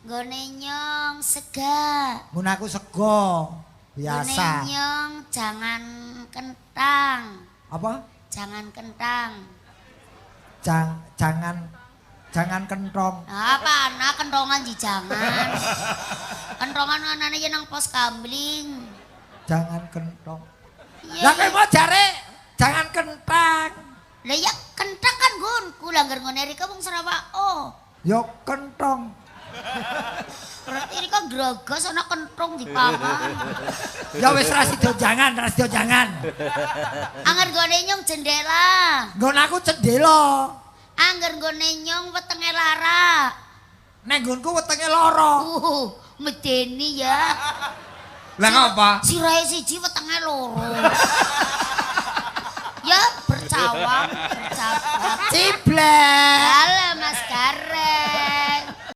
Nggone nyong sega. Mun aku sego biasa. Nggone nyong jangan kentang. Apa? Jangan kentang. Jangan kentong. Apa anak kentongan di jangan. Kentongan anane yen nang pos kambling. Jangan kentong. Iya. Lah kowe mau jare jangan kentang. Lah ya kentang kan gonku langgar ngene rika wong Sarawak. Oh. Yo kentong. Berarti ini kan greges ana kenthong dipangan. Ya wis ra sida jangan. Angger gone nyong jendela. Nggon aku cendela. Angger gone nyong wetenge lara. Nek nggonku wetenge lara. Medeni ya. Lah ngapa? Sirahe siji wetenge loro. Ya bercawang, bercabak. Ciblek. Halo Mas Gareng.